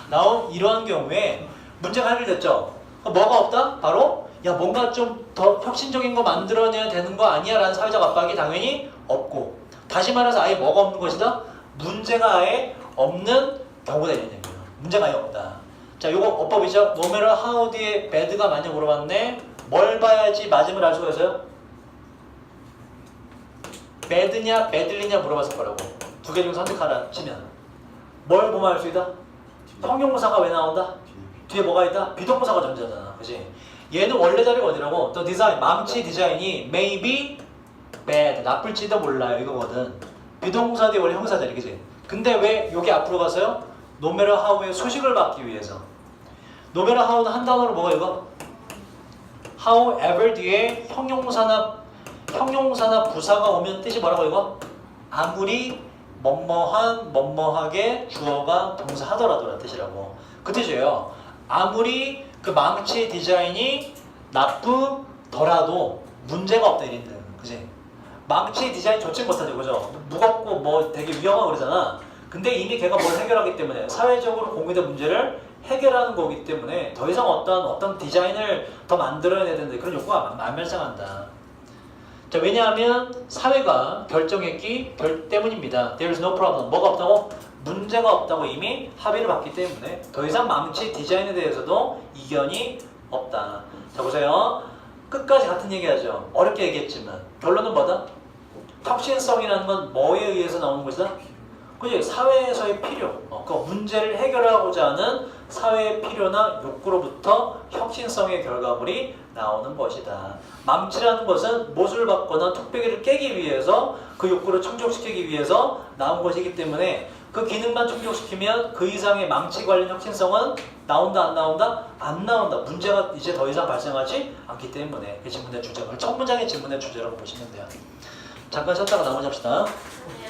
S1: 나온 이러한 경우에 문제가 해결됐죠. 뭐가 없다? 바로 야 뭔가 좀 더 혁신적인 거 만들어내야 되는 거 아니야? 라는 사회적 압박이 당연히 없고 다시 말해서 아예 뭐가 없는 것이다? 문제가 아예 없는 경우다 이런 얘기예요. 문제가 아예 없다. 자, 요거 어법이죠. No matter how 뒤에 bad가 많이 물어봤네. 뭘 봐야지 맞음을 알 수가 있어요? bad냐 badly냐 물어봤을 거라고. 두 개 중 선택하라 치면 뭘 보면 알 수 있다? 형용사가 왜 나온다? 뒤에 뭐가 있다? 비동사가 존재하잖아. 그치? 얘는 원래 자리가 어디라고? 또 디자인, 망치 디자인이 may be bad, 나쁠지도 몰라요 이거거든. 비동사 뒤에 원래 형사 자리, 그치? 근데 왜 여기 앞으로 가서요? no matter how의 수식을 받기 위해서. no matter how는 한 단어로 뭐가 이거? however 뒤에 형용사나 부사가 오면 뜻이 뭐라고 이거? 아무리 뭐뭐하게 주어가 동사하더라도라는 뜻이라고. 그 뜻이에요. 아무리 그 망치 디자인이 나쁘더라도 문제가 없다 이런 뜻. 그치? 망치 디자인 좋지 못하죠. 그죠? 무겁고 뭐 되게 위험하고 그러잖아. 근데 이미 걔가 뭘 해결하기 때문에 사회적으로 공유된 문제를 해결하는 거기 때문에 더 이상 어떤 디자인을 더 만들어야 되는데 그런 욕구가 만멸상한다. 자, 왜냐하면 사회가 결정했기 때문입니다. There is no problem. 뭐가 없다고? 문제가 없다고 이미 합의를 봤기 때문에 더 이상 망치 디자인에 대해서도 이견이 없다. 자, 보세요. 끝까지 같은 얘기하죠. 어렵게 얘기했지만 결론은 뭐다? 혁신성이라는 건 뭐에 의해서 나오는 것이다? 그지? 사회에서의 필요, 그 문제를 해결하고자 하는 사회의 필요나 욕구로부터 혁신성의 결과물이 나오는 것이다. 망치라는 것은 못을 받거나 뚝배기를 깨기 위해서 그 욕구를 충족시키기 위해서 나온 것이기 때문에 그 기능만 충족시키면 그 이상의 망치 관련 혁신성은 나온다 안 나온다? 안 나온다. 문제가 이제 더 이상 발생하지 않기 때문에 그 질문의 주제가 첫 문장의 질문의 주제라고 보시면 돼요. 잠깐 쉬었다가 나머지 합시다.
S4: 네.